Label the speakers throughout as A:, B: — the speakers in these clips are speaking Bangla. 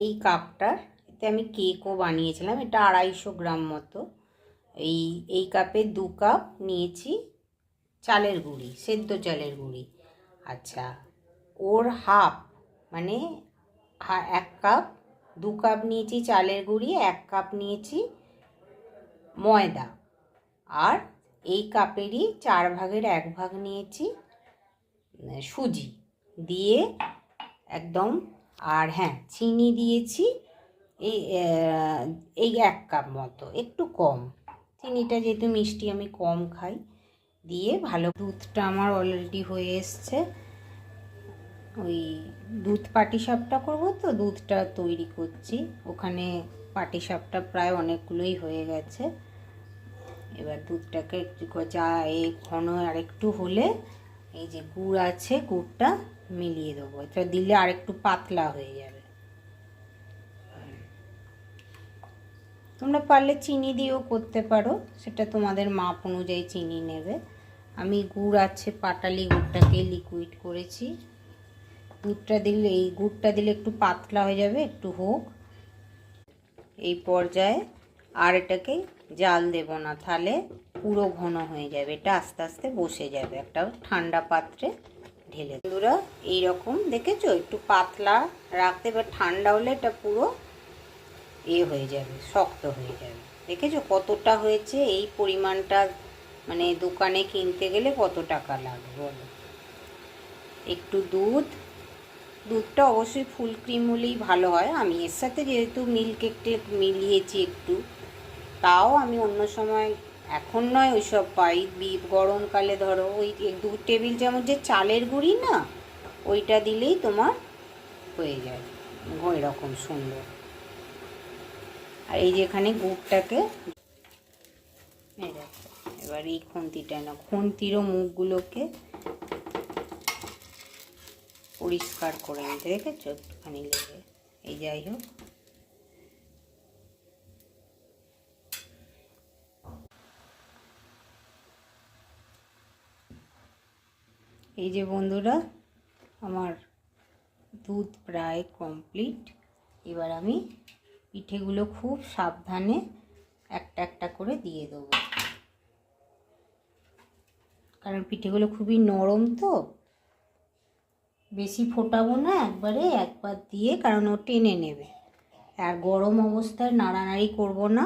A: এই কাপটার এতে আমি কেকও বানিয়েছিলাম। এটা 250 গ্রাম মতো। এই কাপে 2 কাপ নিয়েছি চালের গুঁড়ি, সেদ্ধ চালের গুঁড়ি। আচ্ছা, ওর হাফ মানে 1 কাপ, 2 কাপ নিয়েছি চালের গুঁড়ি, 1 কাপ নিয়েছি ময়দা, আর এই কাপেরই 4 ভাগের 1 ভাগ নিয়েছি সুজি দিয়ে একদম। আর হ্যাঁ, চিনি দিয়েছি এই 1 কাপ মতো, একটু কম। চিনিটা যেহেতু মিষ্টি আমি কম খাই, দিয়ে ভালো। দুধটা আমার অলরেডি হয়ে এসছে। ওই দুধ পাটিসাপটা করবো তো, দুধটা তৈরি করছি। ওখানে পাটিসাপটা প্রায় অনেকগুলোই হয়ে গেছে। এবার দুধটাকে যা ঘন আরেকটু হলে এই যে গুড় আছে, গুড়টা মিলিয়ে দেবো। এটা দিলে আরেকটু পাতলা হয়ে যাবে। তোমরা পারলে চিনি দিয়েও করতে পারো, সেটা তোমাদের মাপ অনুযায়ী চিনি নেবে। আমি গুড় আছে, পাটালি গুড়টাকে লিকুইড করেছি। দুধটা দিলে, এই গুড়টা দিলে একটু পাতলা হয়ে যাবে, একটু হোক। এই পর্যায়ে আর এটাকে জাল দেব না, তাহলে পুরো ঘন হয়ে যাবে। এটা আস্তে আস্তে বসে যাবে। একটা ঠান্ডা পাত্রে ঢেলে। বন্ধুরা, এইরকম দেখেছো, একটু পাতলা রাখতে। এবার ঠান্ডা হলে এটা পুরো হয়ে যাবে, শক্ত হয়ে যাবে। দেখেছো কতটা হয়েছে? এই পরিমাণটা মানে দোকানে কিনতে গেলে কত টাকা লাগবে বলো। একটু দুধটা অবশ্যই ফুল ক্রিম হলেই ভালো হয়। আমি এর সাথে যেহেতু মিল্ক একটু মিলিয়েছি একটু, তাও আমি অন্য সময়, এখন নয়, ওইসব পাই। গরমকালে ধরো ওই 2 টেবিল চামচ যে চালের গুঁড়ি না, ওইটা দিলেই তোমার হয়ে যায় এরকম সুন্দর। আর এই যেখানে গুড়টাকে এবার এই খুন্তিটা না, খুন্তিরও মুখগুলোকে পরিষ্কার করে নিতে, দেখেছো একটুখানি লেগে। এই যাই হোক, এই যে বন্ধুরা, আমার দুধ প্রায় কমপ্লিট। এবার আমি পিঠেগুলো খুব সাবধানে একটা একটা করে দিয়ে দেবো, কারণ পিঠেগুলো খুবই নরম তো। বেশি ফোটাবো না, একবার দিয়ে, কারণ ও টেনে নেবে। আর গরম অবস্থায় নাড়ানাড়ি করব না,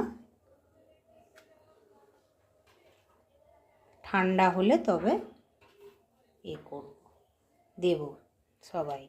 A: ঠান্ডা হলে তবে করব, দেব সবাই।